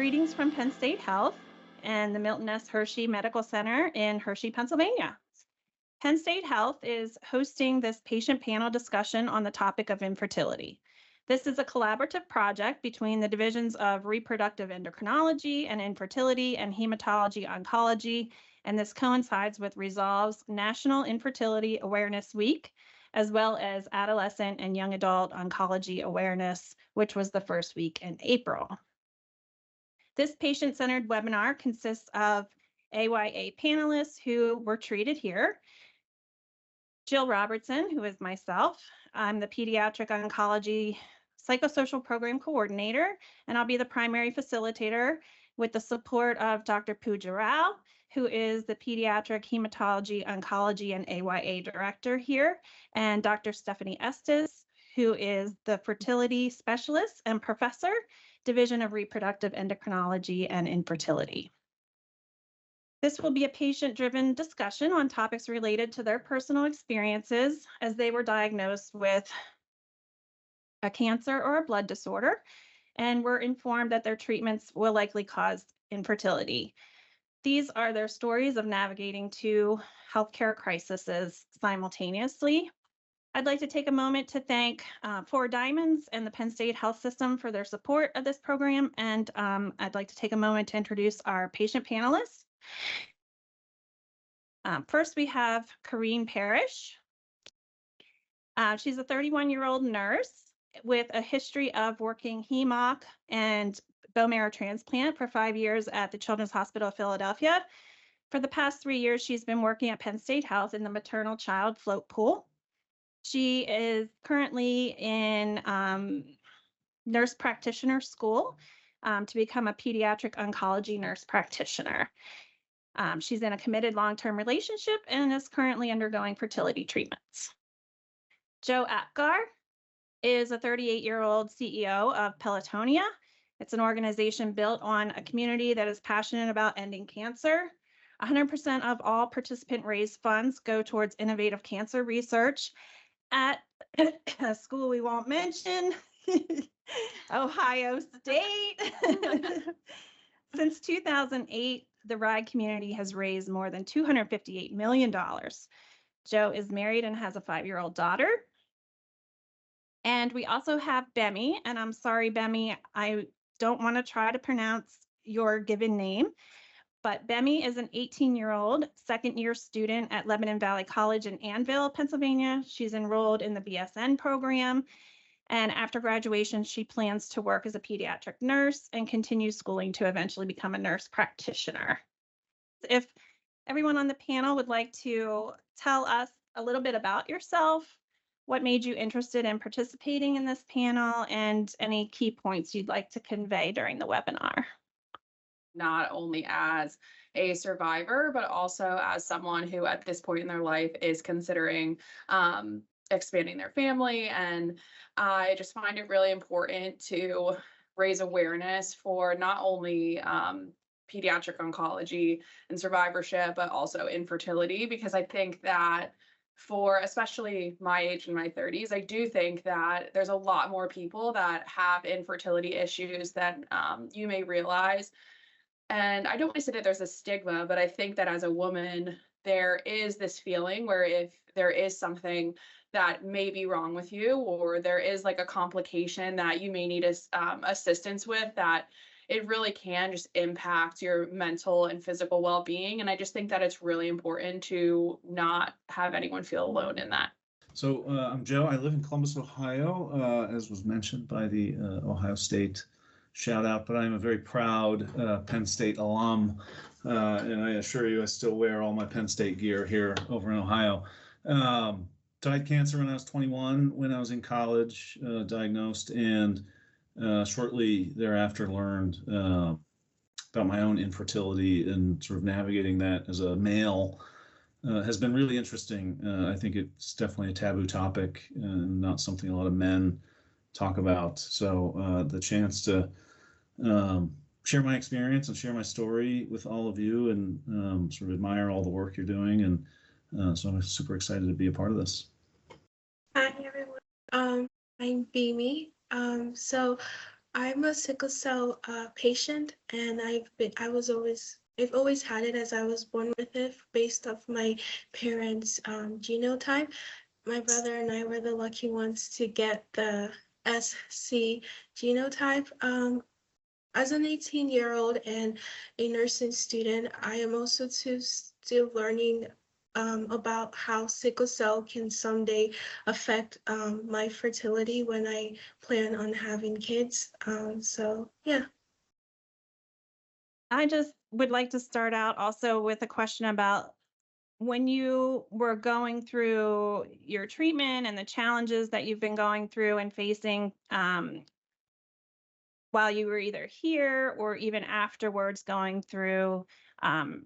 Greetings from Penn State Health and the Milton S. Hershey Medical Center in Hershey, Pennsylvania. Penn State Health is hosting this patient panel discussion on the topic of infertility. This is a collaborative project between the divisions of reproductive endocrinology and infertility and hematology oncology, and this coincides with Resolve's National Infertility Awareness Week, as well as Adolescent and Young Adult Oncology Awareness, which was the first week in April. This patient-centered webinar consists of AYA panelists who were treated here. Jill Robertson, who is myself. I'm the Pediatric Oncology Psychosocial Program Coordinator, and I'll be the primary facilitator with the support of Dr. Pooja Rao, who is the Pediatric Hematology Oncology and AYA Director here, and Dr. Stephanie Estes, who is the Fertility Specialist and Professor, Division of Reproductive Endocrinology and Infertility. This will be a patient-driven discussion on topics related to their personal experiences as they were diagnosed with a cancer or a blood disorder, and were informed that their treatments will likely cause infertility. These are their stories of navigating two healthcare crises simultaneously. I'd like to take a moment to thank Four Diamonds and the Penn State Health System for their support of this program, and I'd like to take a moment to introduce our patient panelists. First, we have Corrine Parrish. She's a 31-year-old nurse with a history of working HEMOC and bone marrow transplant for 5 years at the Children's Hospital of Philadelphia. For the past 3 years, she's been working at Penn State Health in the maternal child float pool. She is currently in nurse practitioner school to become a pediatric oncology nurse practitioner. She's in a committed long-term relationship and is currently undergoing fertility treatments. Joe Apgar is a 38-year-old CEO of Pelotonia. It's an organization built on a community that is passionate about ending cancer. 100% of all participant-raised funds go towards innovative cancer research at a school we won't mention, Ohio State. Since 2008, the RIDE community has raised more than $258 million. Joe is married and has a 5-year-old daughter. And we also have Bemi, and I'm sorry, Bemi, I don't want to try to pronounce your given name, but Bemi is an 18-year-old second-year student at Lebanon Valley College in Annville, Pennsylvania. She's enrolled in the BSN program, and after graduation, she plans to work as a pediatric nurse and continue schooling to eventually become a nurse practitioner. If everyone on the panel would like to tell us a little bit about yourself, what made you interested in participating in this panel, and any key points you'd like to convey during the webinar. Not only as a survivor, but also as someone who at this point in their life is considering expanding their family. And I just find it really important to raise awareness for not only pediatric oncology and survivorship, but also infertility, because I think that for especially my age in my 30s, I do think that there's a lot more people that have infertility issues than you may realize. And I don't want to say that there's a stigma, but I think that as a woman, there is this feeling where if there is something that may be wrong with you, or there is like a complication that you may need assistance with, that it really can just impact your mental and physical well-being. And I just think that it's really important to not have anyone feel alone in that. So I'm Joe. I live in Columbus, Ohio, as was mentioned by the Ohio State shout out, but I'm a very proud Penn State alum, and I assure you I still wear all my Penn State gear here over in Ohio. Died cancer when I was 21, when I was in college, diagnosed, and shortly thereafter learned about my own infertility, and sort of navigating that as a male has been really interesting. I think it's definitely a taboo topic and not something a lot of men talk about. So the chance to share my experience and share my story with all of you, and sort of admire all the work you're doing. And so I'm super excited to be a part of this. Hi, everyone. I'm Bemi. So I'm a sickle cell patient, and I've always had it as I was born with it based off my parents' genotype. My brother and I were the lucky ones to get the SC genotype. As an 18-year-old and a nursing student, I am also still learning about how sickle cell can someday affect my fertility when I plan on having kids. So yeah. I just would like to start out also with a question about when you were going through your treatment and the challenges that you've been going through and facing while you were either here or even afterwards going through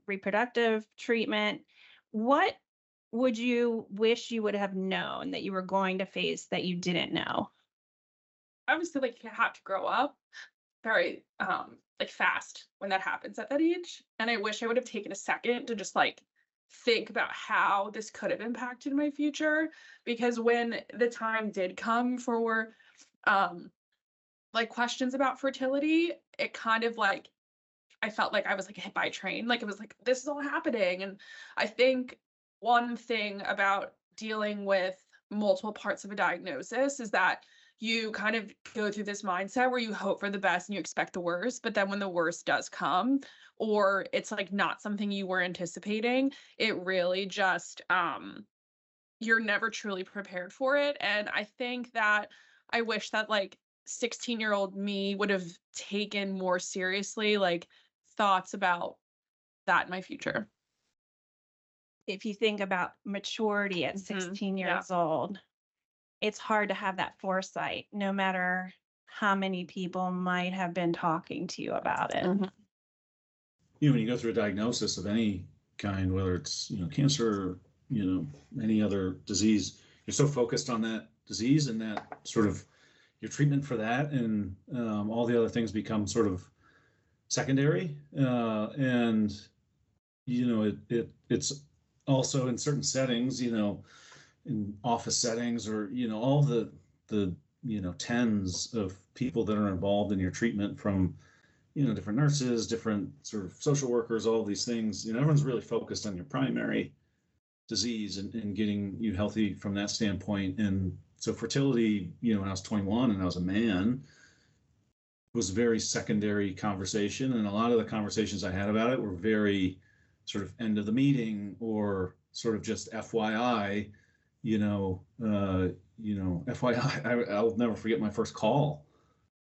reproductive treatment, what would you wish you would have known that you were going to face that you didn't know? Obviously, like, you have to grow up very like fast when that happens at that age. And I wish I would have taken a second to just like think about how this could have impacted my future. Because when the time did come for um like questions about fertility, it kind of like I felt like I was like hit by a train. Like it was like, this is all happening. And I think one thing about dealing with multiple parts of a diagnosis is that you kind of go through this mindset where you hope for the best and you expect the worst. But then when the worst does come, or it's like not something you were anticipating, it really just you're never truly prepared for it. And I think that I wish that like 16-year-old me would have taken more seriously like thoughts about that in my future. If you think about maturity at Mhm, 16 yeah. years old, it's hard to have that foresight, no matter how many people might have been talking to you about it. Mhm. You know, when you go through a diagnosis of any kind, whether it's, cancer, any other disease, you're so focused on that disease and that sort of your treatment for that, and all the other things become sort of secondary. And it's also in certain settings, in office settings, or all the tens of people that are involved in your treatment, from different nurses, different sort of social workers, all these things. Everyone's really focused on your primary disease and getting you healthy from that standpoint. And so fertility, when I was 21 and I was a man, was a very secondary conversation. And a lot of the conversations I had about it were very sort of end of the meeting, or sort of just FYI, FYI. I'll never forget my first call,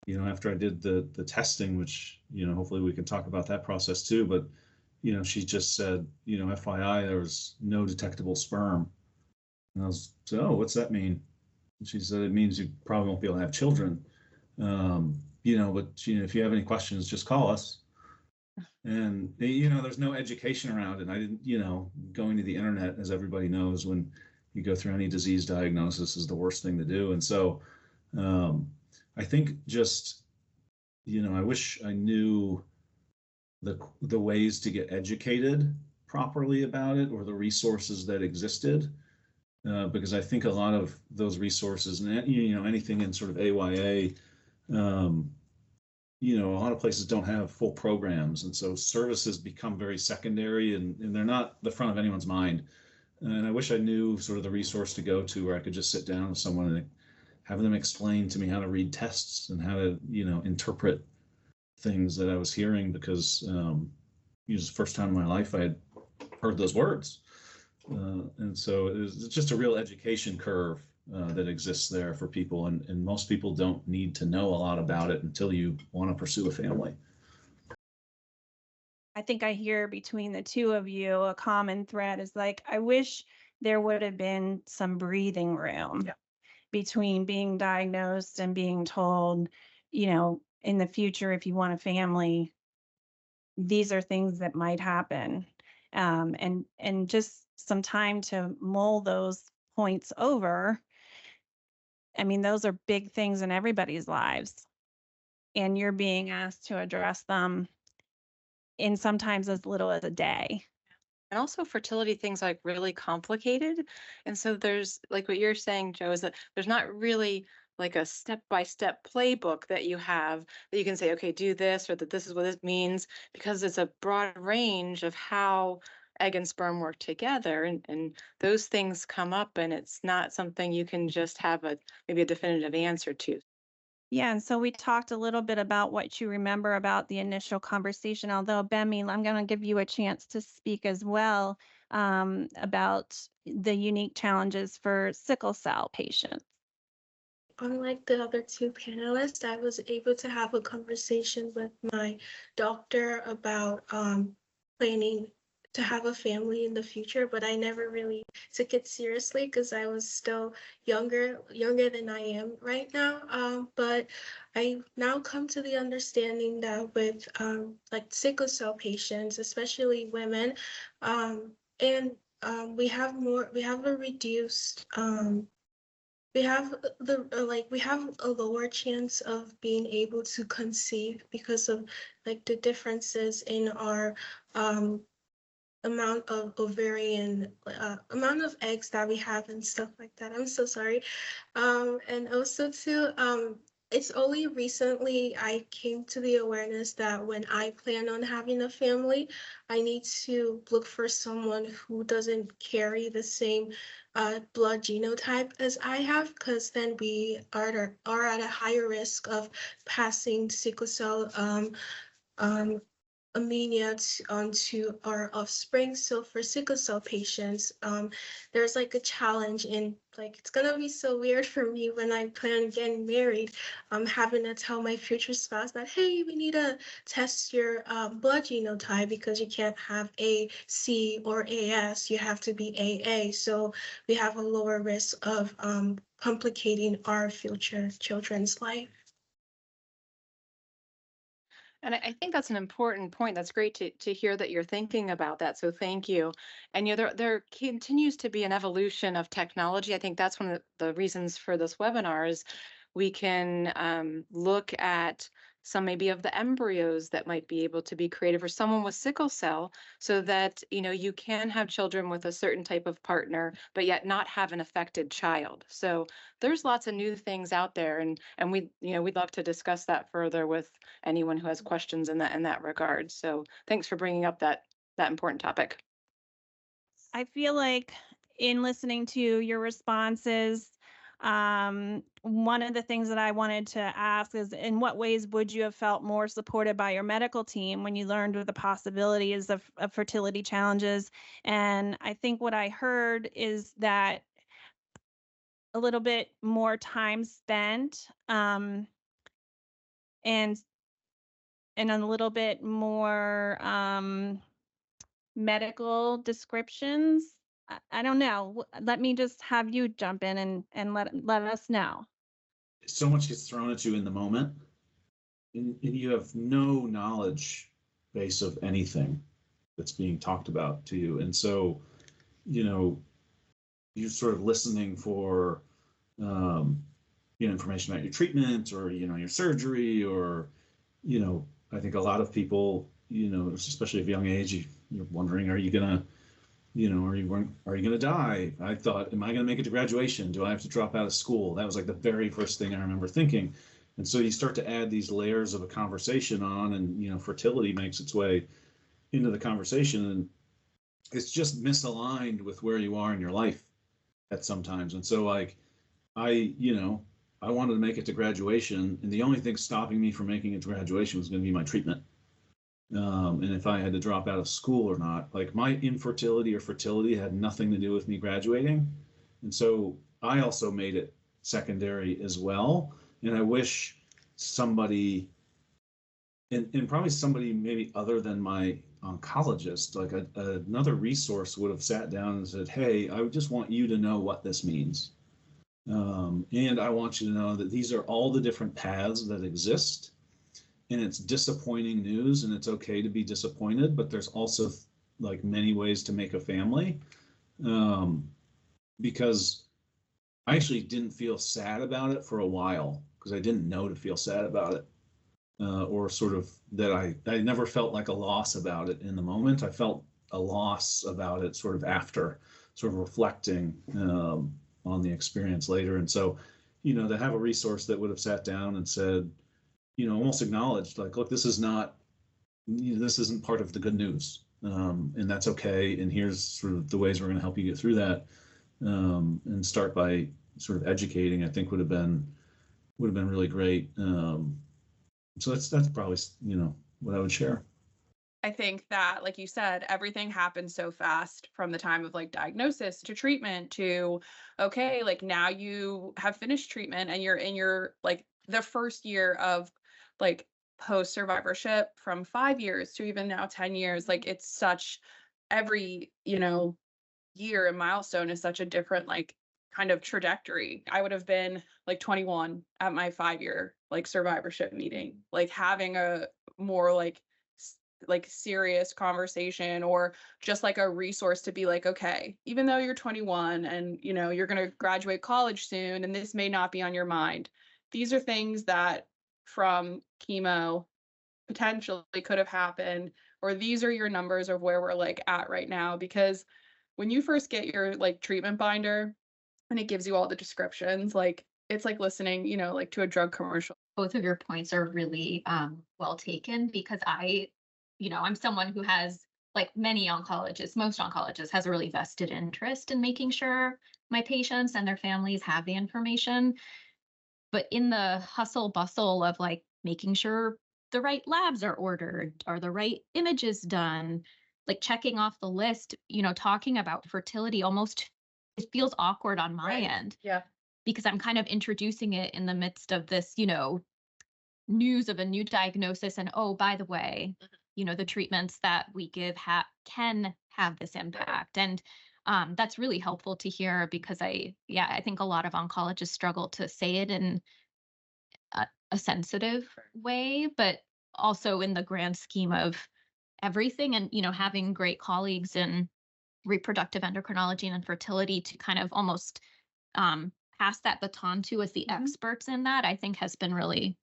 after I did the testing, which, hopefully we can talk about that process too. But, she just said, FYI, there was no detectable sperm. And I was, so, oh, what's that mean? And she said, it means you probably won't be able to have children. But, if you have any questions, just call us. And, there's no education around it. I didn't, going to the internet, as everybody knows, when you go through any disease diagnosis, is the worst thing to do. And so, I think just, I wish I knew the ways to get educated properly about it, or the resources that existed, because I think a lot of those resources, and anything in sort of AYA, a lot of places don't have full programs, and so services become very secondary, and they're not the front of anyone's mind. And I wish I knew sort of the resource to go to where I could just sit down with someone and have them explain to me how to read tests and how to, interpret things that I was hearing, because it was the first time in my life I had heard those words. And so it's just a real education curve that exists there for people. And most people don't need to know a lot about it until you want to pursue a family. I think I hear between the two of you a common thread is like, I wish there would have been some breathing room between being diagnosed and being told, in the future, if you want a family, these are things that might happen. And just some time to mull those points over. I mean, those are big things in everybody's lives. And you're being asked to address them in sometimes as little as a day. And also fertility things like really complicated. And so there's like what you're saying, Joe, is that there's not really like a step-by-step playbook that you have that you can say, okay, do this, or that this is what it means, because it's a broad range of how egg and sperm work together, and those things come up, and it's not something you can just have maybe a definitive answer to. Yeah, and so we talked a little bit about what you remember about the initial conversation, although Bemi, I'm going to give you a chance to speak as well about the unique challenges for sickle cell patients. Unlike the other two panelists, I was able to have a conversation with my doctor about planning to have a family in the future, but I never really took it seriously because I was still younger than I am right now. But I now come to the understanding that with like sickle cell patients, especially women, and we have a reduced we have we have a lower chance of being able to conceive because of like the differences in our amount of ovarian amount of eggs that we have and stuff like that. I'm so sorry. And also too, it's only recently I came to the awareness that when I plan on having a family, I need to look for someone who doesn't carry the same blood genotype as I have, because then we are at a higher risk of passing sickle cell um, anemia onto our offspring. So for sickle cell patients, there's like a challenge in like, it's gonna be so weird for me when I plan on getting married, having to tell my future spouse that, hey, we need to test your blood genotype because you can't have A, C, or AS, you have to be AA. So we have a lower risk of complicating our future children's life. And I think that's an important point. That's great to hear that you're thinking about that. So thank you. And there continues to be an evolution of technology. I think that's one of the reasons for this webinar is we can look at some maybe of the embryos that might be able to be created for someone with sickle cell, so that you can have children with a certain type of partner, but yet not have an affected child. So there's lots of new things out there, and we'd love to discuss that further with anyone who has questions in that regard. So thanks for bringing up that important topic. I feel like in listening to your responses, one of the things that I wanted to ask is, in what ways would you have felt more supported by your medical team when you learned of the possibilities of fertility challenges? And I think what I heard is that a little bit more time spent, and a little bit more medical descriptions. I don't know. Let me just have you jump in and let us know. So much gets thrown at you in the moment, and you have no knowledge base of anything that's being talked about to you. And so, you're sort of listening for, information about your treatment or, your surgery, or, I think a lot of people, especially at a young age, you're wondering, are you gonna die? I thought, am I gonna make it to graduation? Do I have to drop out of school? That was like the very first thing I remember thinking. And so you start to add these layers of a conversation on, and fertility makes its way into the conversation, and it's just misaligned with where you are in your life at sometimes. And so like I wanted to make it to graduation, and the only thing stopping me from making it to graduation was going to be my treatment. And if I had to drop out of school or not, like my infertility or fertility had nothing to do with me graduating. And so I also made it secondary as well. And I wish somebody, and probably somebody maybe other than my oncologist, like another resource would have sat down and said, hey, I just want you to know what this means. And I want you to know that these are all the different paths that exist. And it's disappointing news, and it's okay to be disappointed, but there's also like many ways to make a family. Because I actually didn't feel sad about it for a while, because I didn't know to feel sad about it. Or sort of that I never felt like a loss about it in the moment. I felt a loss about it sort of after, sort of reflecting on the experience later. And so, to have a resource that would have sat down and said, almost acknowledged, like, look, this isn't part of the good news, and that's okay. And here's sort of the ways we're going to help you get through that, and start by sort of educating. I think would have been really great. So that's probably what I would share. I think that, like you said, everything happens so fast from the time of like diagnosis to treatment to, okay, like now you have finished treatment and you're in your like the first year of like post survivorship, from 5 years to even now 10 years. Like it's such, every, year and milestone is such a different like kind of trajectory. I would have been like 21 at my 5-year like survivorship meeting, like having a more like serious conversation, or just like a resource to be like, okay, even though you're 21 and you're going to graduate college soon and this may not be on your mind, these are things that from chemo potentially could have happened, or these are your numbers of where we're like at right now. Because when you first get your like treatment binder and it gives you all the descriptions, like it's like listening, like to a drug commercial. Both of your points are really well taken, because I'm someone who has, like many oncologists, most oncologists, has a really vested interest in making sure my patients and their families have the information. But in the hustle bustle of like making sure the right labs are ordered, are the right images done, like checking off the list, talking about fertility almost, it feels awkward on my Right. end, Yeah. because I'm kind of introducing it in the midst of this, news of a new diagnosis. And oh, by the way, the treatments that we give can have this impact. And that's really helpful to hear, because I think a lot of oncologists struggle to say it in a sensitive way, but also in the grand scheme of everything. And, having great colleagues in reproductive endocrinology and infertility to kind of almost pass that baton to as the experts in that, I think has been really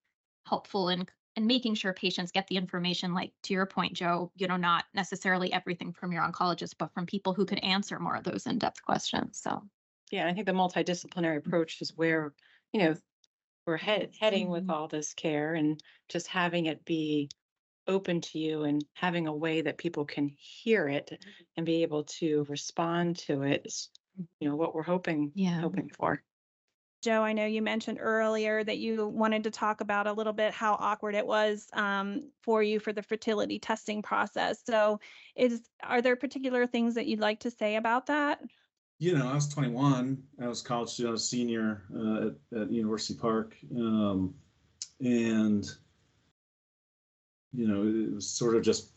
helpful in making sure patients get the information, like to your point, Joe, not necessarily everything from your oncologist, but from people who could answer more of those in-depth questions. So Yeah, I think the multidisciplinary approach is where, we're heading with all this care, and just having it be open to you and having a way that people can hear it and be able to respond to it is, what we're hoping for. Joe, I know you mentioned earlier that you wanted to talk about a little bit how awkward it was for you for the fertility testing process. So are there particular things that you'd like to say about that? I was 21. I was a college student. I was a senior at University Park. And, it was sort of just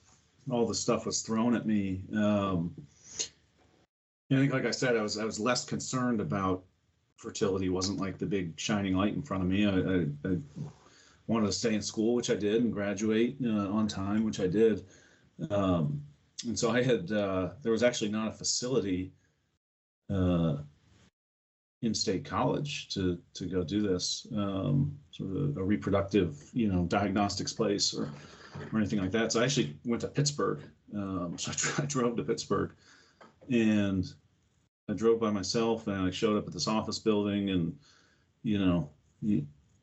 all the stuff was thrown at me. I think, like I said, I was less concerned about fertility. It wasn't like the big shining light in front of me. I wanted to stay in school, which I did, and graduate on time, which I did. And so I had, there was actually not a facility in State College to go do this, sort of a reproductive, diagnostics place or anything like that. So I actually went to Pittsburgh. So I drove to Pittsburgh, and I drove by myself, and I showed up at this office building, and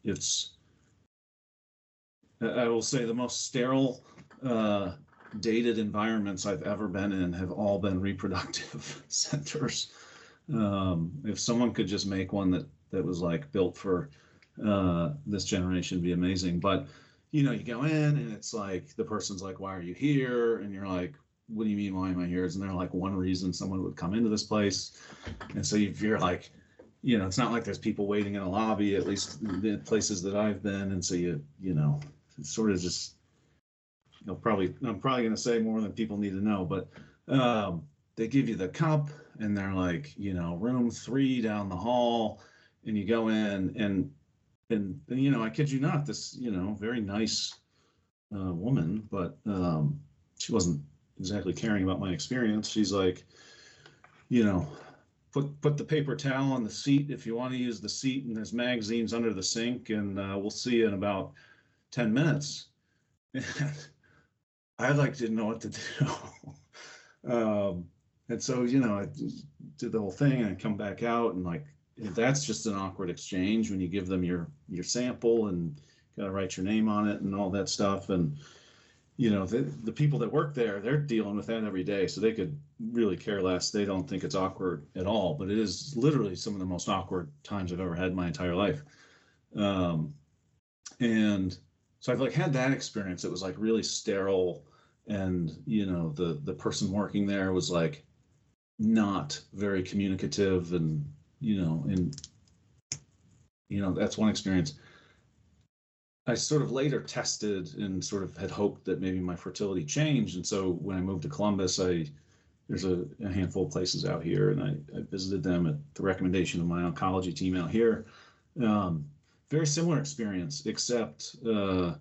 it's, I will say, the most sterile, dated environments I've ever been in have all been reproductive centers. If someone could just make one that was like built for this generation, it'd be amazing. But you go in, and it's like the person's like, "Why are you here?" And you're like, "What do you mean, why am I here?" Isn't there like one reason someone would come into this place? And so you're like, it's not like there's people waiting in a lobby, at least the places that I've been. And so it's sort of just, I'm probably going to say more than people need to know, but they give you the cup, and they're like, room 3 down the hall, and you go in, and I kid you not, this, very nice woman, but she wasn't exactly caring about my experience. She's like, put the paper towel on the seat if you want to use the seat, and there's magazines under the sink, and we'll see you in about 10 minutes. And I didn't know what to do. And so, I did the whole thing, and I come back out, and like that's just an awkward exchange when you give them your sample and got to write your name on it and all that stuff. And the people that work there, they're dealing with that every day, so they could really care less. They don't think it's awkward at all, but it is literally some of the most awkward times I've ever had in my entire life. And so I've like had that experience. It was like really sterile, and the person working there was like not very communicative, and that's one experience. I sort of later tested and sort of had hoped that maybe my fertility changed. And so when I moved to Columbus, there's a handful of places out here, and I visited them at the recommendation of my oncology team out here. Very similar experience, except the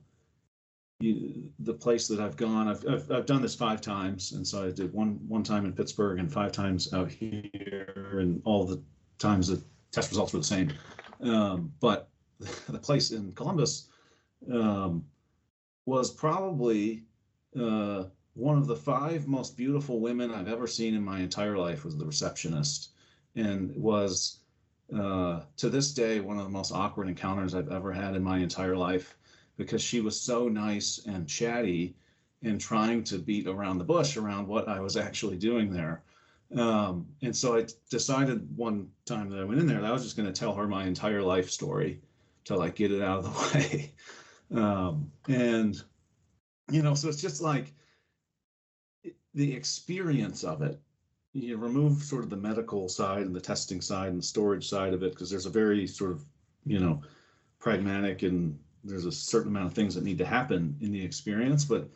place that I've gone, I've done this 5 times, and so I did one time in Pittsburgh and 5 times out here, and all the times the test results were the same. But the place in Columbus was probably one of the 5 most beautiful women I've ever seen in my entire life. Was the receptionist, and was to this day one of the most awkward encounters I've ever had in my entire life, because she was so nice and chatty and trying to beat around the bush around what I was actually doing there. And so I decided one time that I went in there that I was just going to tell her my entire life story to like get it out of the way. And so it's just like the experience of it. You remove sort of the medical side and the testing side and the storage side of it, because there's a very sort of pragmatic, and there's a certain amount of things that need to happen in the experience. But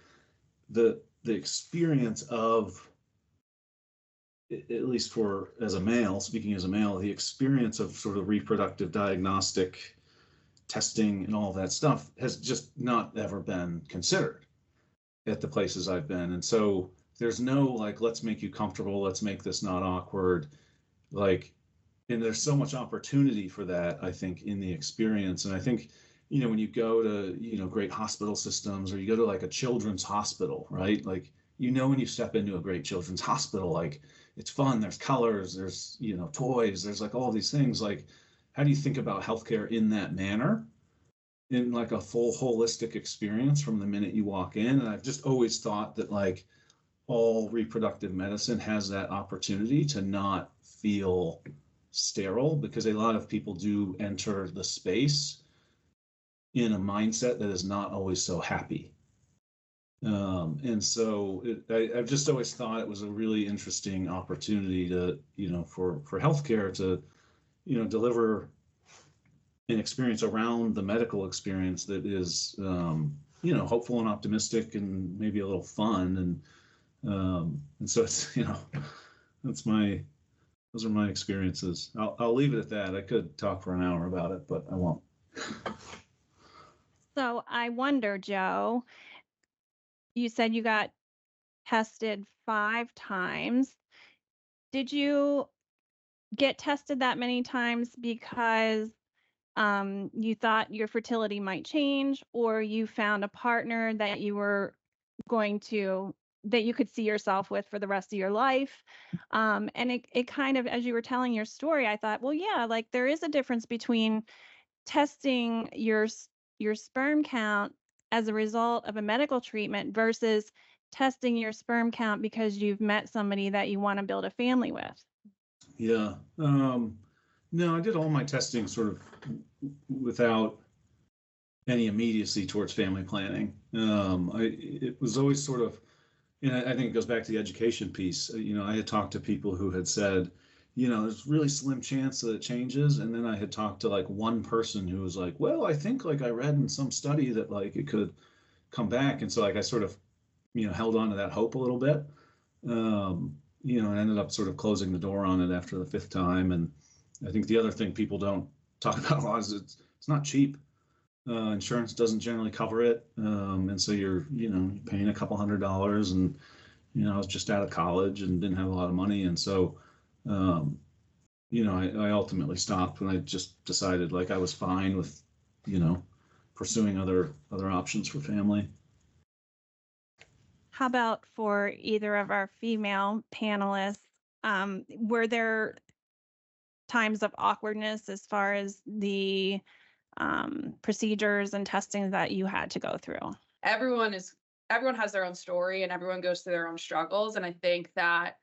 the experience of, at least for speaking as a male, the experience of sort of reproductive diagnostic testing and all that stuff has just not ever been considered at the places I've been. And so there's no like, let's make you comfortable, let's make this not awkward. And there's so much opportunity for that, I think, in the experience. And I think, when you go to, great hospital systems, or you go to like a children's hospital, right? Like, when you step into a great children's hospital, like it's fun, there's colors, there's, toys, there's like all these things. Like, how do you think about healthcare in that manner, in like a full holistic experience from the minute you walk in? And I've just always thought that like all reproductive medicine has that opportunity to not feel sterile, because a lot of people do enter the space in a mindset that is not always so happy. And so I've just always thought it was a really interesting opportunity to, for healthcare to, deliver an experience around the medical experience that is, hopeful and optimistic and maybe a little fun. And so it's, those are my experiences. I'll leave it at that. I could talk for an hour about it, but I won't. So I wonder, Joe, you said you got tested 5 times. Did you get tested that many times because you thought your fertility might change, or you found a partner that you could see yourself with for the rest of your life? And it kind of, as you were telling your story, I thought, well, yeah, like there is a difference between testing your sperm count as a result of a medical treatment versus testing your sperm count because you've met somebody that you want to build a family with. Yeah. No, I did all my testing sort of without any immediacy towards family planning. It was always sort of, and I think it goes back to the education piece. I had talked to people who had said, there's really slim chance that it changes. And then I had talked to like one person who was like, well, I think like I read in some study that like it could come back. And so like I sort of, held on to that hope a little bit. And ended up sort of closing the door on it after the 5th time. And I think the other thing people don't talk about a lot is it's not cheap. Insurance doesn't generally cover it. And so you're paying a couple $100s, and, I was just out of college and didn't have a lot of money. And so, I ultimately stopped when I just decided like I was fine with, pursuing other options for family. How about for either of our female panelists? Were there times of awkwardness as far as the procedures and testing that you had to go through? Everyone has their own story and everyone goes through their own struggles. And I think that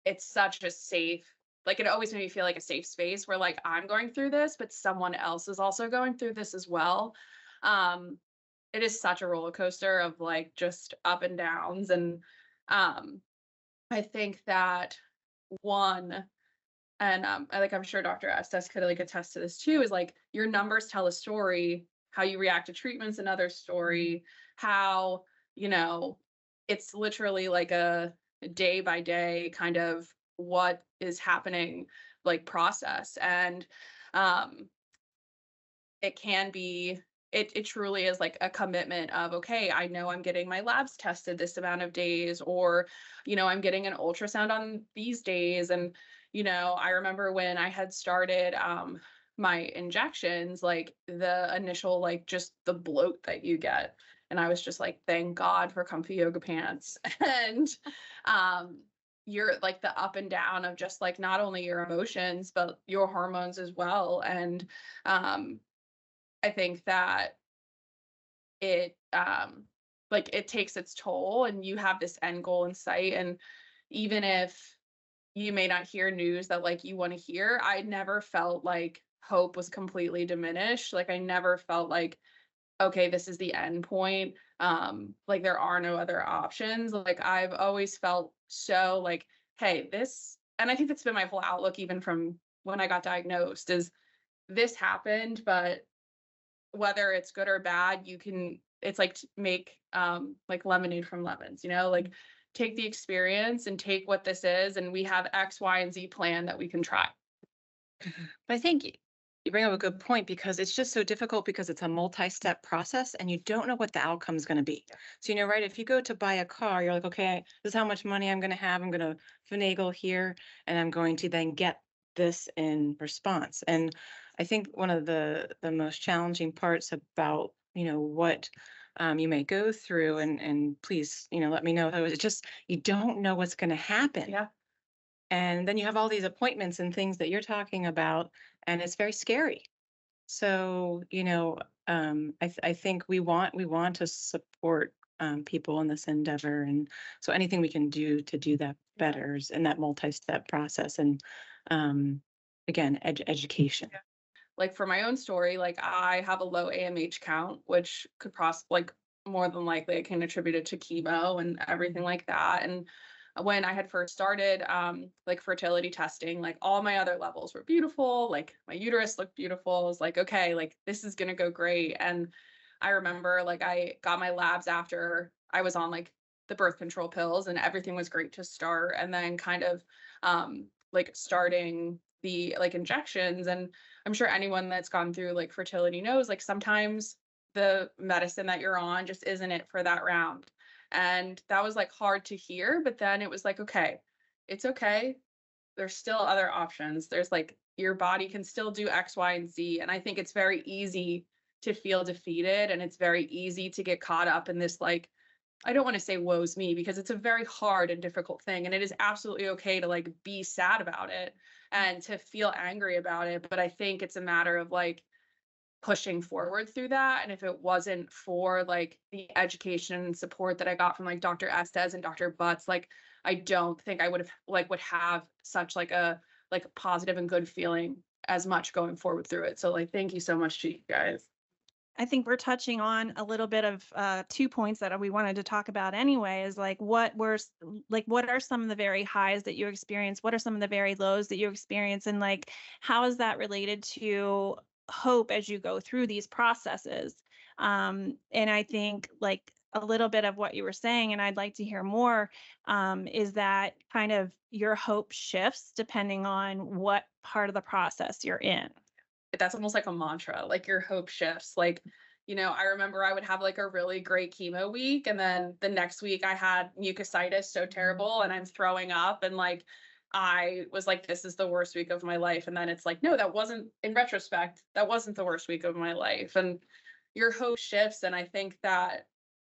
it's such a safe, like it always made me feel like a safe space where like I'm going through this, but someone else is also going through this as well. Um, it is such a roller coaster of like just up and downs. And I think that one, and I'm sure Dr. Estes could like attest to this too, is like your numbers tell a story, how you react to treatments, another story, how, you know, it's literally like a day by day kind of what is happening, like process. And um it can be, it truly is like a commitment of, okay, I know I'm getting my labs tested this amount of days, or I'm getting an ultrasound on these days. And I remember when I had started my injections, like the initial, like just the bloat that you get, and I was just like, thank God for comfy yoga pants. And um you're like the up and down of just like not only your emotions but your hormones as well. And um I think that it like it takes its toll, and you have this end goal in sight. And even if you may not hear news that like you want to hear, I never felt like hope was completely diminished. Like I never felt like, okay, this is the end point. Like there are no other options. Like I've always felt so like, hey, this, and I think that's been my whole outlook even from when I got diagnosed, is this happened, but whether it's good or bad, you can, it's like make like lemonade from lemons, like take the experience and take what this is, and we have X, Y, and Z plan that we can try. But I think you bring up a good point, because it's just so difficult because it's a multi-step process and you don't know what the outcome is going to be. So, right, if you go to buy a car, you're like, okay, this is how much money I'm going to have. I'm going to finagle here and I'm going to then get this in response. And I think one of the most challenging parts about, what you may go through, and please, let me know, it's just, you don't know what's going to happen. Yeah. And then you have all these appointments and things that you're talking about, and it's very scary. So, I think we want to support people in this endeavor, and so anything we can do to do that better is in that multi-step process. And again, education. Like for my own story, like I have a low AMH count, which could like more than likely I can attribute it to chemo and everything like that. And when I had first started like fertility testing, like all my other levels were beautiful, like my uterus looked beautiful. I was like, okay, like this is gonna go great. And I remember like I got my labs after I was on like the birth control pills, and everything was great to start. And then kind of like starting the like injections. And I'm sure anyone that's gone through like fertility knows, like sometimes the medicine that you're on just isn't it for that round. And that was like hard to hear, but then it was like, okay, it's okay. There's still other options. There's like your body can still do X, Y, and Z. And I think it's very easy to feel defeated, and it's very easy to get caught up in this like, I don't want to say woe's me, because it's a very hard and difficult thing. And it is absolutely okay to like be sad about it and to feel angry about it. But I think it's a matter of like pushing forward through that. And if it wasn't for like the education and support that I got from like Dr. Estes and Dr. Butts, like I don't think I would have such like a positive and good feeling as much going forward through it. So like thank you so much to you guys. I think we're touching on a little bit of 2 points that we wanted to talk about anyway, is like what are some of the very highs that you experience? What are some of the very lows that you experience? And like, how is that related to hope as you go through these processes? And I think like a little bit of what you were saying, and I'd like to hear more, is that kind of your hope shifts depending on what part of the process you're in. That's almost like a mantra, like your hope shifts. Like, I remember I would have like a really great chemo week, and then the next week I had mucositis so terrible and I'm throwing up, and like I was like, this is the worst week of my life. And then it's like, no, that wasn't, in retrospect, that wasn't the worst week of my life. And your hope shifts. And I think that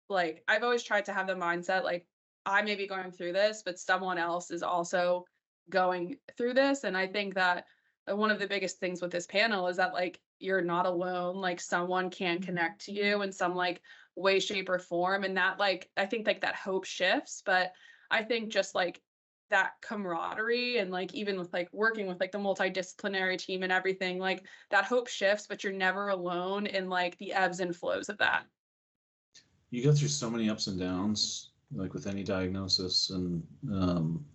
like I've always tried to have the mindset like I may be going through this, but someone else is also going through this. And I think that one of the biggest things with this panel is that like you're not alone, like someone can connect to you in some like way, shape, or form. And that like I think like that hope shifts. But I think just like that camaraderie and like even with like working with like the multidisciplinary team and everything, like that hope shifts, but you're never alone in like the ebbs and flows of that. You go through so many ups and downs, like with any diagnosis. And,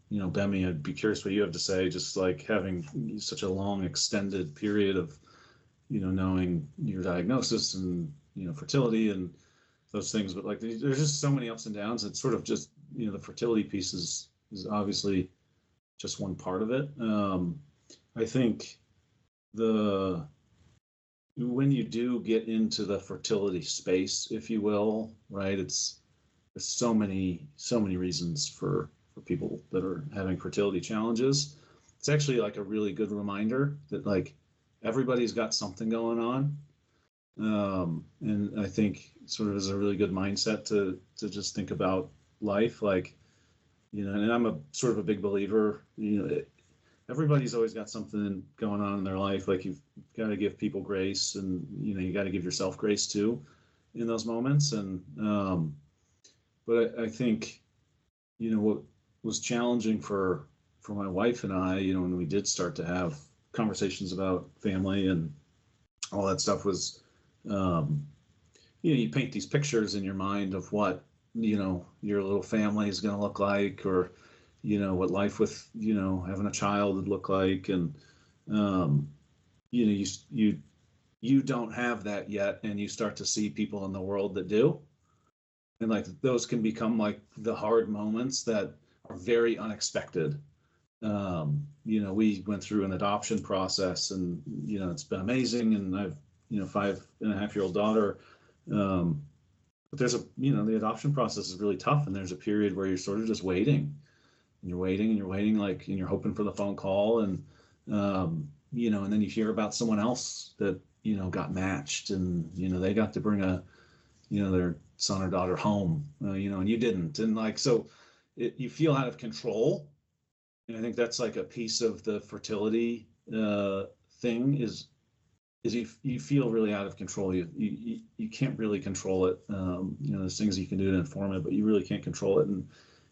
you know, Bemi, I'd be curious what you have to say, just like having such a long extended period of, you know, knowing your diagnosis and, you know, fertility and those things. But like, there's just so many ups and downs. It's sort of just, you know, the fertility piece is obviously just one part of it. I think when you do get into the fertility space, if you will, right, there's so many reasons for people that are having fertility challenges. It's actually like a really good reminder that like everybody's got something going on. And I think sort of is a really good mindset to just think about life, like, you know, and I'm a sort of a big believer, you know, everybody's always got something going on in their life. Like you've got to give people grace, and, you know, you got to give yourself grace too in those moments. And, but I think, you know, what was challenging for my wife and I, you know, when we did start to have conversations about family and all that stuff was, you know, you paint these pictures in your mind of what, you know, your little family is going to look like, or, you know, what life with, you know, having a child would look like. And, you know, you don't have that yet. And you start to see people in the world that do. And like, those can become like the hard moments that are very unexpected. You know, we went through an adoption process, and, you know, it's been amazing. And I've, you know, 5.5-year-old daughter. But there's you know, the adoption process is really tough. And there's a period where you're sort of just waiting. And you're waiting, like, and you're hoping for the phone call. And, you know, and then you hear about someone else that, you know, got matched, and, you know, they got to bring you know, their son or daughter home, you know, and you didn't. And like, so you feel out of control. And I think that's like a piece of the fertility thing is you feel really out of control. You can't really control it. You know, there's things you can do to inform it, but you really can't control it. And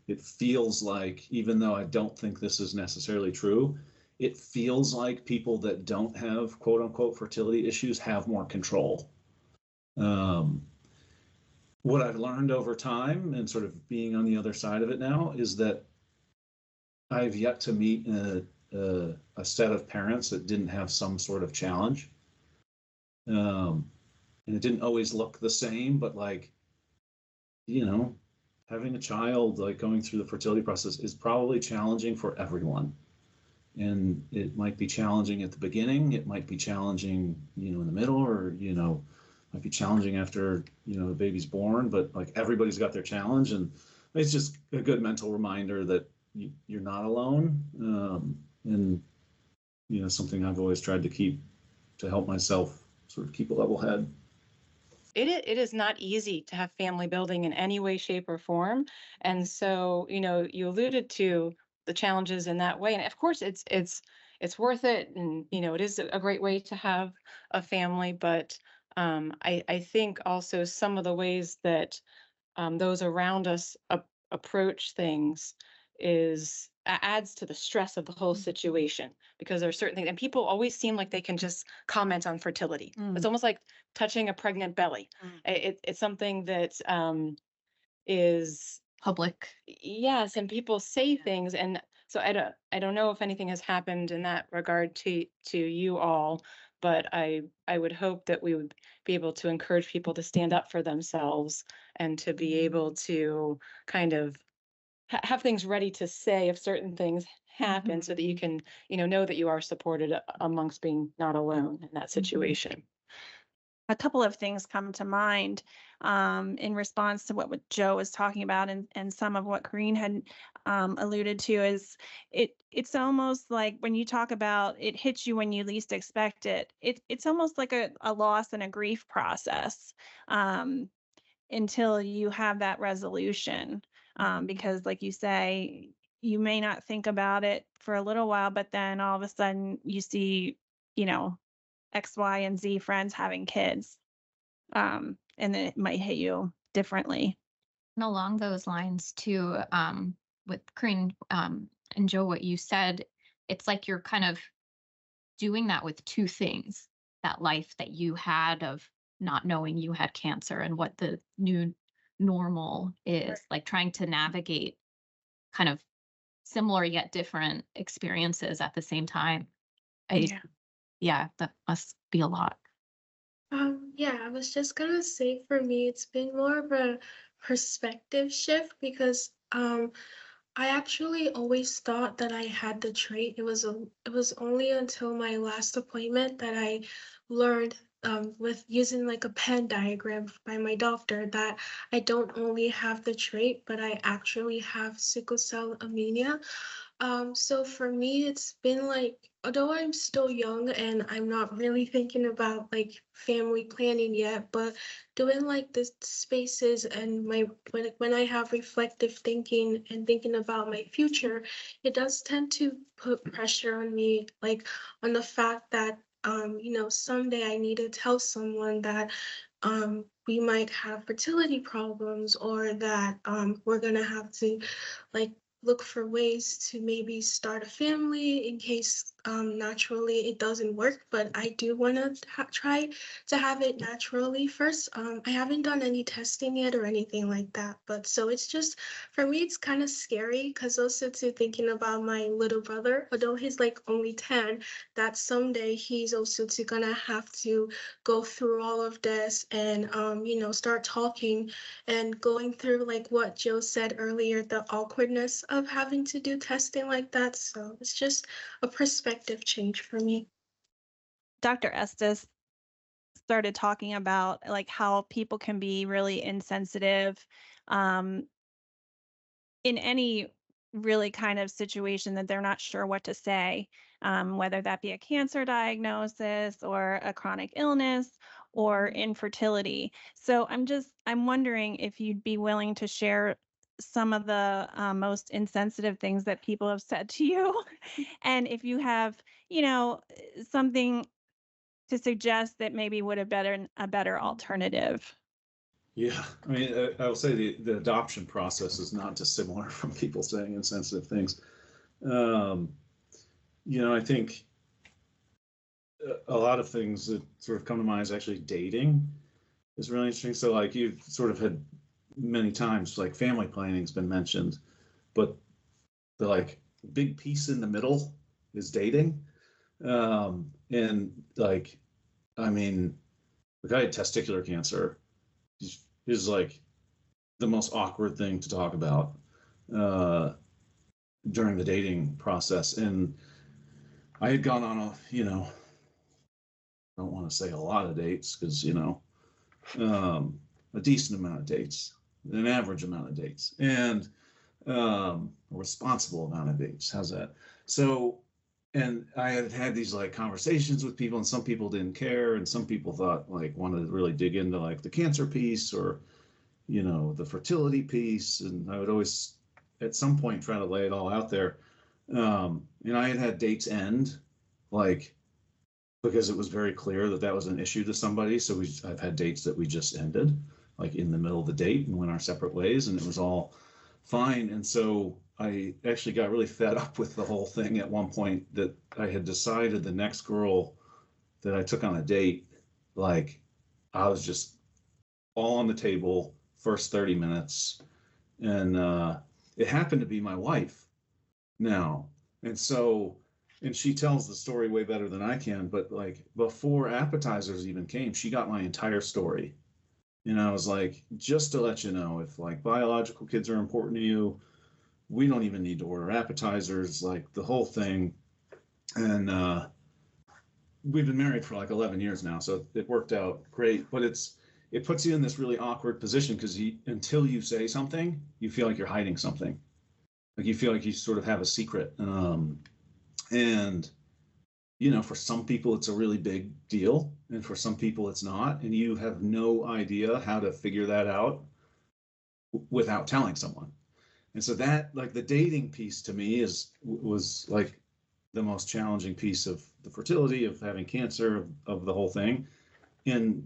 it feels like, even though I don't think this is necessarily true, it feels like people that don't have quote unquote fertility issues have more control. What I've learned over time, and sort of being on the other side of it now, is that I've yet to meet a set of parents that didn't have some sort of challenge. And it didn't always look the same, but like, you know, having a child, like going through the fertility process, is probably challenging for everyone. And it might be challenging at the beginning. It might be challenging, you know, in the middle, or, you know, might be challenging after, you know, the baby's born. But like, everybody's got their challenge. And it's just a good mental reminder that you're not alone. And, you know, something I've always tried to keep, to help myself sort of keep a level head. It is not easy to have family building in any way, shape, or form. And so, you know, you alluded to the challenges in that way. And of course it's worth it. And, you know, it is a great way to have a family. But I think also some of the ways that those around us approach things adds to the stress of the whole situation, because there are certain things, and people always seem like they can just comment on fertility. It's almost like touching a pregnant belly. It's something that is Public. yes, and people say things. And so I don't know if anything has happened in that regard to you all, but I would hope that we would be able to encourage people to stand up for themselves, and to be able to kind of have things ready to say if certain things happen, so that you can, you know that you are supported amongst being not alone in that situation. A couple of things come to mind in response to what Joe was talking about, and some of what Corinne had alluded to. Is it's almost like when you talk about it hits you when you least expect it. It's almost like a loss and a grief process until you have that resolution. Because like you say, you may not think about it for a little while, but then all of a sudden you see you know, X, Y, and Z friends having kids. And then it might hit you differently. And along those lines too, with Corinne, and Joe, what you said, it's like you're kind of doing that with two things, that life that you had of not knowing you had cancer and what the new normal is, like trying to navigate kind of similar yet different experiences at the same time. Yeah, that must be a lot. Yeah, I was just gonna say for me, it's been more of a perspective shift because I actually always thought that I had the trait. It was only until my last appointment that I learned with using like a Venn diagram by my doctor that I don't only have the trait, but I actually have sickle cell anemia. So for me, it's been like, although I'm still young and I'm not really thinking about like family planning yet, but doing like the spaces and my when I have reflective thinking and thinking about my future, it does tend to put pressure on me, like on the fact that someday I need to tell someone that we might have fertility problems or that we're gonna have to like look for ways to maybe start a family in case naturally it doesn't work. But I do want to try to have it naturally first. I haven't done any testing yet or anything like that. But so it's just, for me, it's kind of scary because also too thinking about my little brother, although he's like only 10, that someday he's also too gonna have to go through all of this and, start talking and going through like what Joe said earlier, the awkwardness of having to do testing like that. So it's just a perspective change for me. Dr. Estes started talking about like how people can be really insensitive um, in any really kind of situation that they're not sure what to say, whether that be a cancer diagnosis or a chronic illness or infertility. So I'm wondering if you'd be willing to share some of the most insensitive things that people have said to you, and if you have, something to suggest that maybe would have been a better alternative. Yeah, I mean, I will say the adoption process is not dissimilar from people saying insensitive things. Um, I think a lot of things that sort of come to mind is actually dating is really interesting. So, like, you've sort of had many times, like, family planning has been mentioned, but the like big piece in the middle is dating. And like, I mean, the guy had testicular cancer is like the most awkward thing to talk about during the dating process. And I had gone on I don't want to say a lot of dates because, a decent amount of dates, an average amount of dates, and a responsible amount of dates. How's that? So, and I had had these like conversations with people, and some people didn't care, and some people thought like wanted to really dig into like the cancer piece or the fertility piece, and I would always at some point try to lay it all out there. And I had dates end like because it was very clear that that was an issue to somebody. So I've had dates that we just ended like in the middle of the date and went our separate ways, and it was all fine. And so I actually got really fed up with the whole thing at one point that I had decided the next girl that I took on a date, like I was just all on the table first 30 minutes. And it happened to be my wife now. And so, and she tells the story way better than I can, but like before appetizers even came, she got my entire story. And I was like, just to let you know, if like biological kids are important to you, we don't even need to order appetizers, like the whole thing. And we've been married for like 11 years now, so it worked out great. But it puts you in this really awkward position because until you say something, you feel like you're hiding something. Like you feel like you sort of have a secret. And for some people it's a really big deal, and for some people it's not, and you have no idea how to figure that out without telling someone. And so that, like, the dating piece to me was like the most challenging piece of the fertility, of having cancer, of the whole thing. And,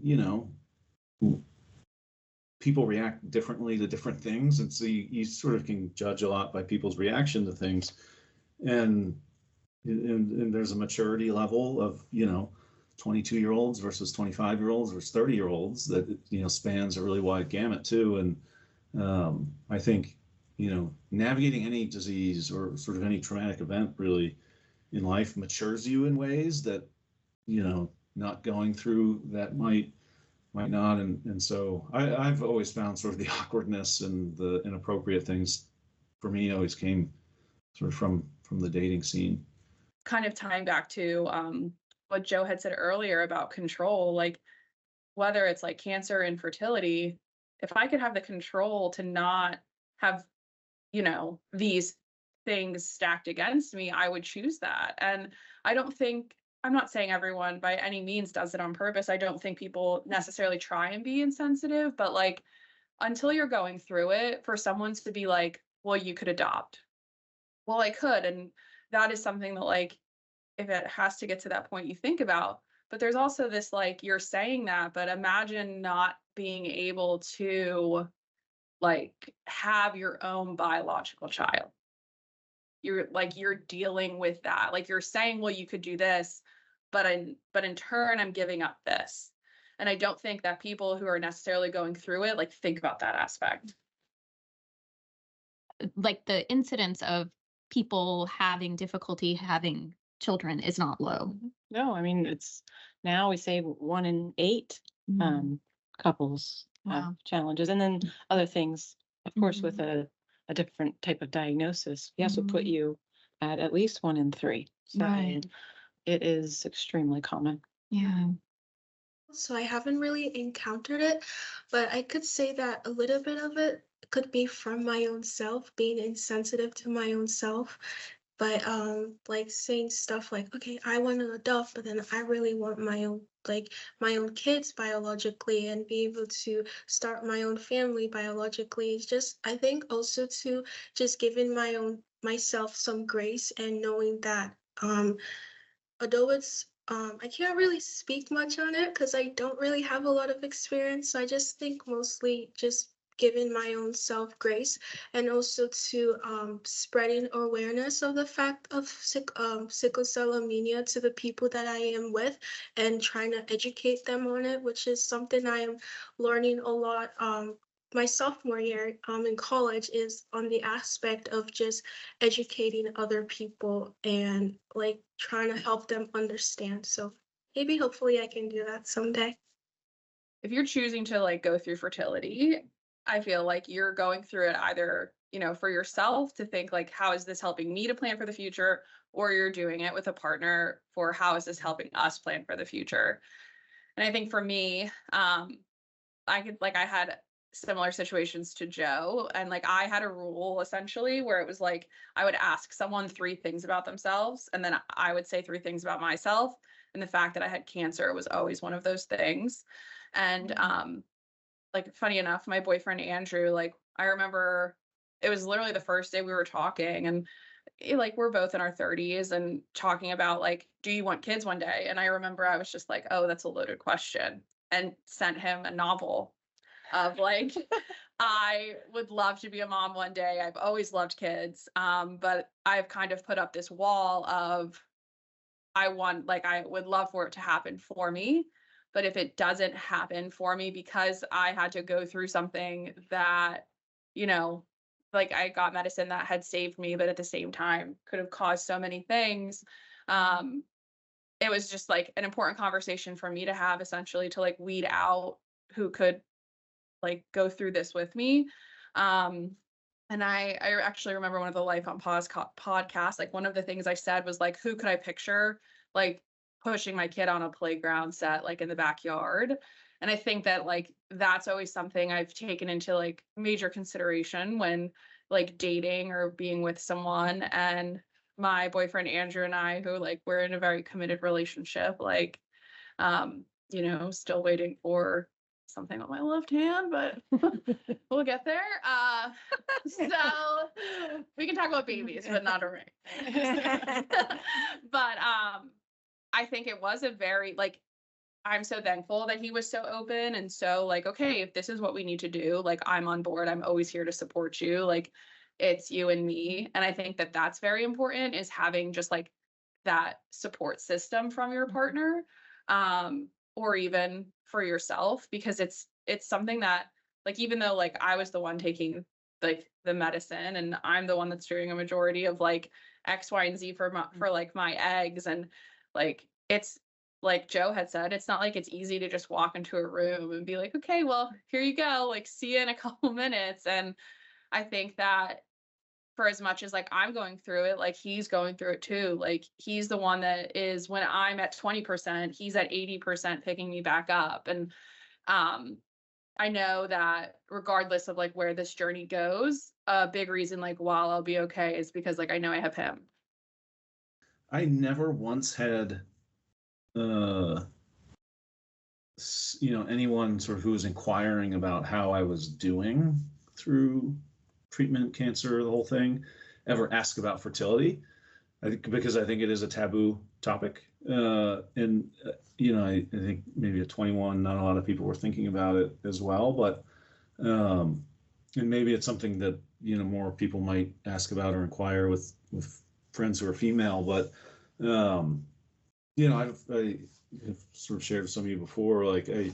people react differently to different things. And so you sort of can judge a lot by people's reaction to things. And, and there's a maturity level of, 22-year-olds versus 25-year-olds versus 30-year-olds that, spans a really wide gamut too. And I think, navigating any disease or sort of any traumatic event really in life matures you in ways that, not going through that might not. And so I've always found sort of the awkwardness and the inappropriate things for me always came sort of from the dating scene. Kind of tying back to what Joe had said earlier about control, like whether it's like cancer, infertility, if I could have the control to not have, these things stacked against me, I would choose that. And I'm not saying everyone by any means does it on purpose. I don't think people necessarily try and be insensitive, but like until you're going through it, for someone to be like, well, you could adopt. Well, I could. And that is something that like, if it has to get to that point, you think about. But there's also this like, you're saying that, but imagine not being able to like have your own biological child. You're dealing with that. Like you're saying, well, you could do this, but in turn, I'm giving up this. And I don't think that people who are necessarily going through it like think about that aspect. Like the incidence of people having difficulty having children is not low. No, I mean, it's now we say 1 in 8 couples Wow. have challenges. And then other things, of course, with Mhm. a different type of diagnosis, yes, would put Mhm. you at least 1 in 3. So Right. it is extremely common. Yeah. So I haven't really encountered it, but I could say that a little bit of it could be from my own self, being insensitive to my own self. But like saying stuff like, okay, I want to adopt, but then I really want my own kids biologically and be able to start my own family biologically. It's just I think also to just giving myself some grace and knowing that although it's I can't really speak much on it because I don't really have a lot of experience. So I just think mostly just giving my own self grace and also to spreading awareness of the fact of sickle cell anemia to the people that I am with and trying to educate them on it, which is something I am learning a lot my sophomore year in college is on the aspect of just educating other people and like trying to help them understand. So maybe hopefully I can do that someday. If you're choosing to like go through fertility, I feel like you're going through it either, for yourself to think like, how is this helping me to plan for the future? Or you're doing it with a partner for how is this helping us plan for the future? And I think for me, I had similar situations to Joe, and like I had a rule essentially where it was like I would ask someone 3 things about themselves, and then I would say 3 things about myself. And the fact that I had cancer was always one of those things. And like funny enough, my boyfriend Andrew, like I remember it was literally the first day we were talking, and like we're both in our 30s and talking about like, do you want kids one day? And I remember I was just like, oh, that's a loaded question, and sent him a novel of like, I would love to be a mom one day. I've always loved kids. But I've kind of put up this wall of I would love for it to happen for me. But if it doesn't happen for me because I had to go through something that, you know, like I got medicine that had saved me, but at the same time could have caused so many things. Um, it was just like an important conversation for me to have essentially to like weed out who could like go through this with me. Um, and I actually remember one of the Life on Pause podcasts, like one of the things I said was like, who could I picture like pushing my kid on a playground set, like in the backyard? And I think that like that's always something I've taken into like major consideration when like dating or being with someone. And my boyfriend Andrew and I, who like we're in a very committed relationship, like still waiting for something on my left hand, but we'll get there. So we can talk about babies, but not a ring. But I think it was a very like I'm so thankful that he was so open and so like, okay, if this is what we need to do, like I'm on board. I'm always here to support you. Like it's you and me. And I think that that's very important is having just like that support system from your partner, or even for yourself, because it's something that like even though like I was the one taking like the medicine and I'm the one that's doing a majority of like X, Y, and Z for like my eggs and like it's like Joe had said, it's not like it's easy to just walk into a room and be like, okay, well, here you go, like see you in a couple minutes. And I think that for as much as like I'm going through it, like he's going through it too. Like he's the one that is when I'm at 20%, he's at 80% picking me back up. And um I know that regardless of like where this journey goes, a big reason like while I'll be okay is because like I know I have him. I never once had, anyone sort of who was inquiring about how I was doing through treatment, cancer, the whole thing, ever ask about fertility. I think because I think it is a taboo topic. I think maybe at 21, not a lot of people were thinking about it as well, but, and maybe it's something that, more people might ask about or inquire with friends who are female, but, I've sort of shared with some of you before, like I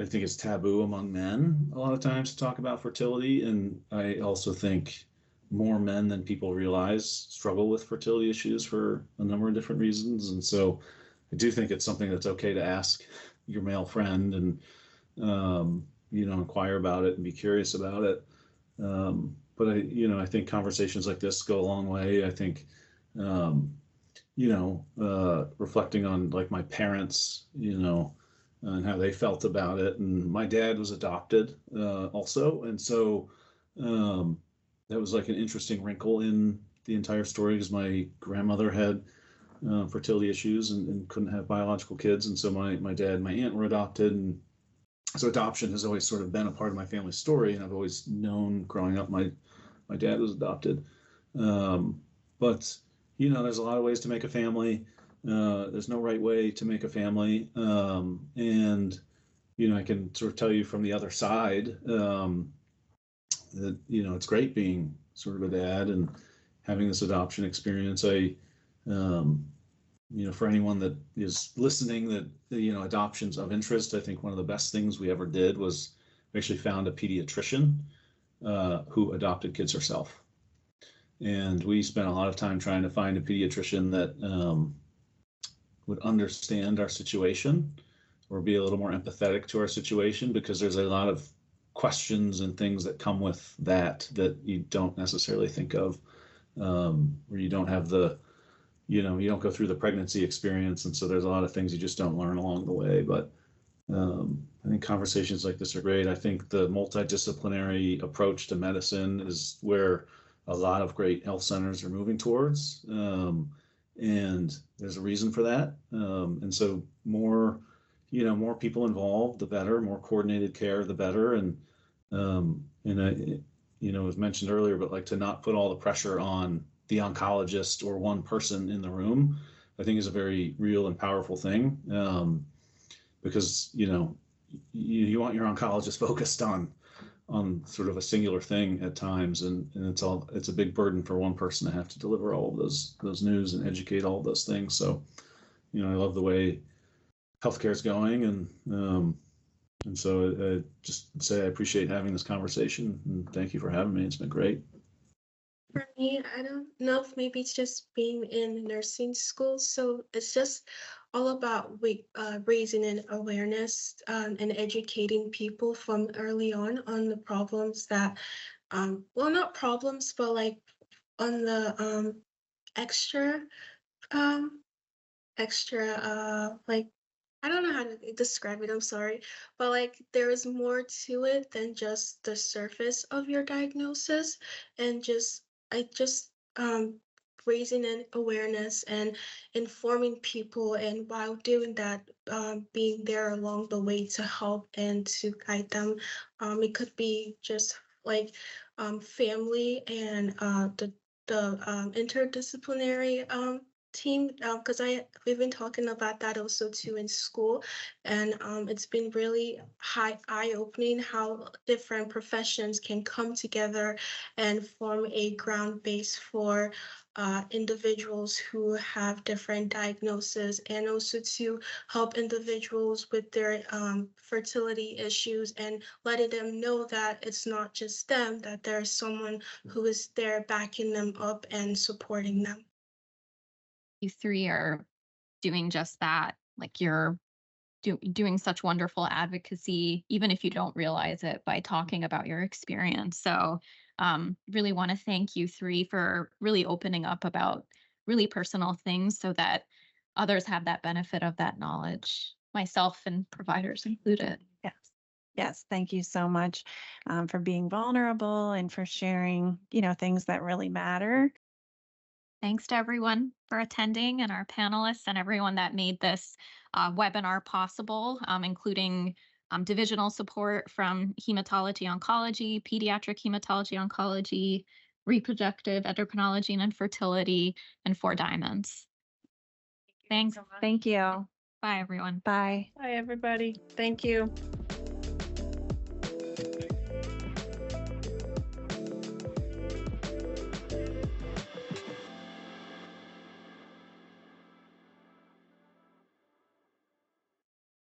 think it's taboo among men a lot of times to talk about fertility. And I also think more men than people realize struggle with fertility issues for a number of different reasons. And so I do think it's something that's okay to ask your male friend and, inquire about it and be curious about it. But I think conversations like this go a long way. I think, reflecting on like my parents, and how they felt about it. And my dad was adopted also. And so that was like an interesting wrinkle in the entire story because my grandmother had fertility issues and couldn't have biological kids. And so my dad and my aunt were adopted. And so adoption has always sort of been a part of my family story. And I've always known growing up, my dad was adopted. But, there's a lot of ways to make a family. There's no right way to make a family. And, I can sort of tell you from the other side that, it's great being sort of a dad and having this adoption experience. For anyone that is listening that, adoption's of interest, I think one of the best things we ever did was we actually found a pediatrician who adopted kids herself. And we spent a lot of time trying to find a pediatrician that would understand our situation or be a little more empathetic to our situation, because there's a lot of questions and things that come with that you don't necessarily think of, where you don't have you don't go through the pregnancy experience. And so there's a lot of things you just don't learn along the way. But I think conversations like this are great. I think the multidisciplinary approach to medicine is where a lot of great health centers are moving towards. And there's a reason for that. And so more people involved, the better. More coordinated care, the better. And it was mentioned earlier, but like to not put all the pressure on the oncologist or one person in the room, I think is a very real and powerful thing. Because, you want your oncologist focused on sort of a singular thing at times. And it's a big burden for one person to have to deliver all of those news and educate all of those things. So, I love the way healthcare is going. And so I just say I appreciate having this conversation and thank you for having me. It's been great. For me, I don't know if maybe it's just being in nursing school. So it's just all about raising an awareness and educating people from early on the problems that, well, not problems, but like on the extra, like, I don't know how to describe it, I'm sorry, but like there is more to it than just the surface of your diagnosis. And I just raising an awareness and informing people, and while doing that, being there along the way to help and to guide them. It could be just like family and the interdisciplinary team, because we've been talking about that also too in school, and it's been really eye-opening how different professions can come together and form a ground base for individuals who have different diagnoses, and also to help individuals with their fertility issues, and letting them know that it's not just them, that there's someone who is there backing them up and supporting them. You three are doing just that. Like you're doing such wonderful advocacy, even if you don't realize it, by talking about your experience. So, really want to thank you three for really opening up about really personal things so that others have that benefit of that knowledge, myself and providers included. Yes. Yes, thank you so much for being vulnerable and for sharing, things that really matter. Thanks to everyone for attending and our panelists and everyone that made this webinar possible, including divisional support from hematology oncology, pediatric hematology oncology, reproductive endocrinology and infertility, and 4Diamonds. Thanks. Thank you. Bye, everyone. Bye. Hi, everybody. Thank you.